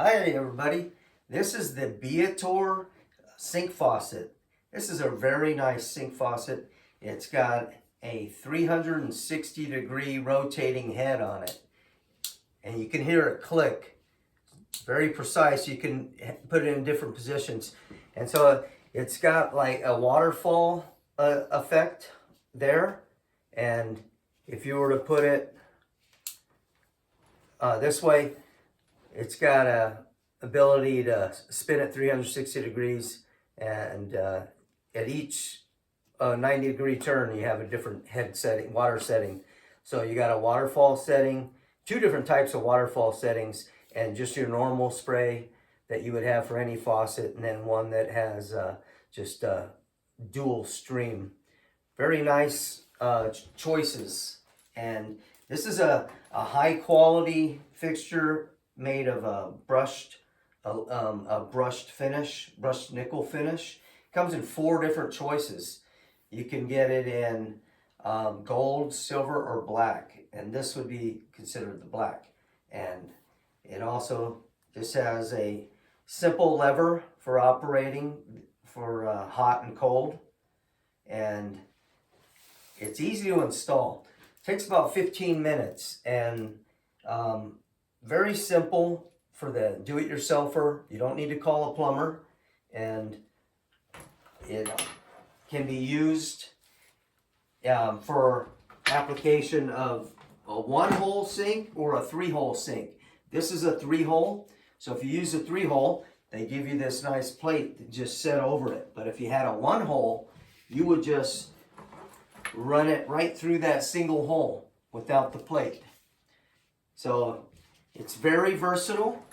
Hi everybody, this is the Beator sink faucet. This is a very nice sink faucet. It's got a 360-degree rotating head on it. And you can hear it click. Very precise. You can put it in different positions. And so it's got like a waterfall effect there. And if you were to put it this way, it's got a ability to spin at 360 degrees, and at each 90-degree turn you have a different head setting, water setting. So you got a waterfall setting, two different types of waterfall settings, and just your normal spray that you would have for any faucet, and then one that has just dual stream. Very nice choices. And this is a high quality fixture made of a brushed finish, brushed nickel finish. Comes in 4 different choices. You can get it in gold, silver, or black, and this would be considered the black. And it also just has a simple lever for operating for hot and cold, and it's easy to install. It takes about 15 minutes, and very simple for the do-it-yourselfer. You don't need to call a plumber, and it can be used for application of a 1-hole sink or a 3-hole sink. This is a 3-hole, so if you use a 3-hole, they give you this nice plate to just set over it. But if you had a 1-hole, you would just run it right through that single hole without the plate. So it's very versatile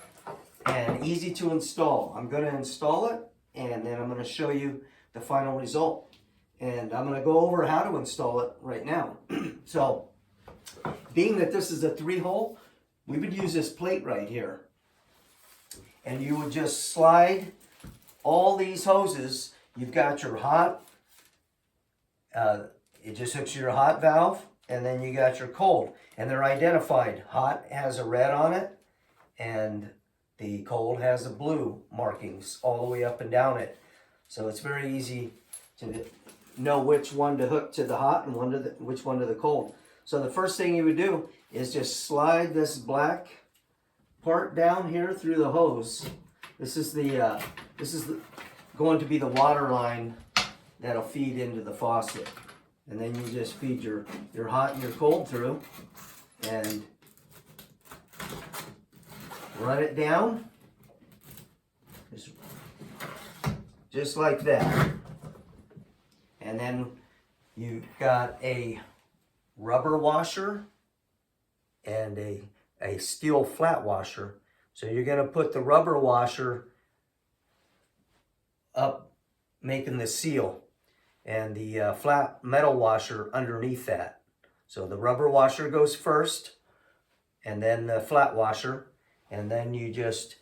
and easy to install. I'm going to install it, and then I'm going to show you the final result. And I'm going to go over how to install it right now. So, being that this is a 3-hole, we would use this plate right here. And you would just slide all these hoses. You've got your hot, it just hooks your hot valve, and then you got your cold. And they're identified. Hot has a red on it, and the cold has a blue markings all the way up and down it. So it's very easy to know which one to hook to the hot and which one to the cold. So the first thing you would do is just slide this black part down here through the hose. This is going to be the water line that'll feed into the faucet. And then you just feed your hot and your cold through, and run it down just like that. And then you've got a rubber washer and a steel flat washer. So you're going to put the rubber washer up, making the seal, and the flat metal washer underneath that. So the rubber washer goes first, and then the flat washer, and then you just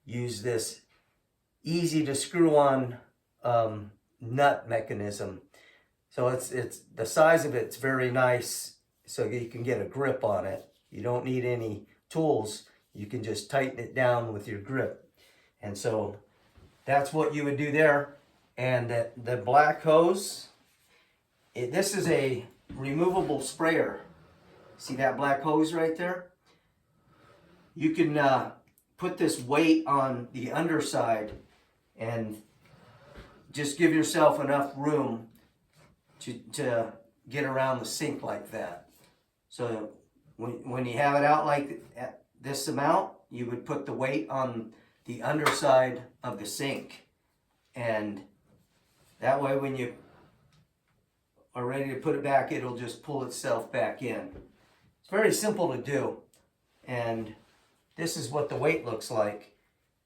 use this easy to screw on nut mechanism. So it's the size of it's very nice, so you can get a grip on it. You don't need any tools. You can just tighten it down with your grip. And so that's what you would do there. And the black hose, this is a removable sprayer. See that black hose right there? You can put this weight on the underside and just give yourself enough room to get around the sink like that. So when you have it out like this amount, you would put the weight on the underside of the sink, and that way when you are ready to put it back, it'll just pull itself back in. It's very simple to do, and this is what the weight looks like.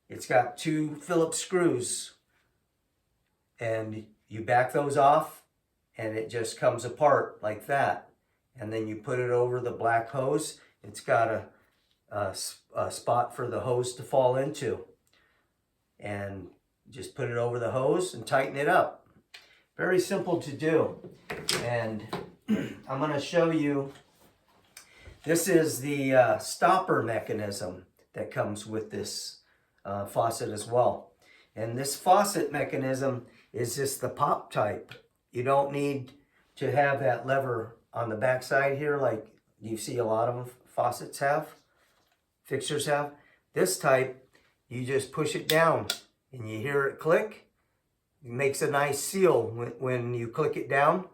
It's got 2 Phillips screws, and you back those off, and it just comes apart like that. And then you put it over the black hose. It's got a spot for the hose to fall into, and just put it over the hose and tighten it up. Very simple to do. And I'm going to show you, this is the stopper mechanism that comes with this faucet as well. And this faucet mechanism is just the pop type. You don't need to have that lever on the back side here like you see a lot of faucets have, fixtures have. This type, you just push it down and you hear it click. It makes a nice seal when you click it down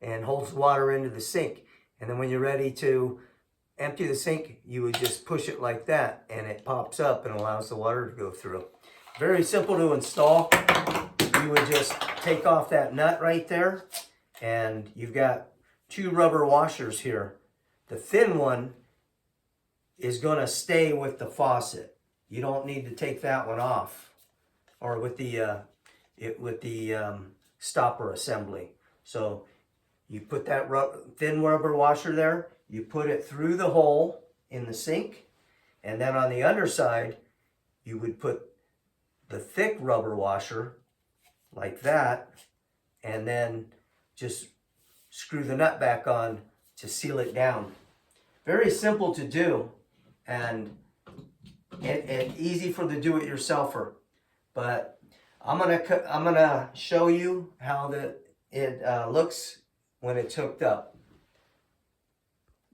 and holds water into the sink. And then when you're ready to empty the sink, you would just push it like that and it pops up and allows the water to go through. Very simple to install. You would just take off that nut right there and you've got two rubber washers here. The thin one is going to stay with the faucet. You don't need to take that one off, or with the stopper assembly. So you put that thin rubber washer there, you put it through the hole in the sink, and then on the underside, you would put the thick rubber washer like that, and then just screw the nut back on to seal it down. Very simple to do, and easy for the do-it-yourselfer. But I'm gonna show you how it looks when it's hooked up.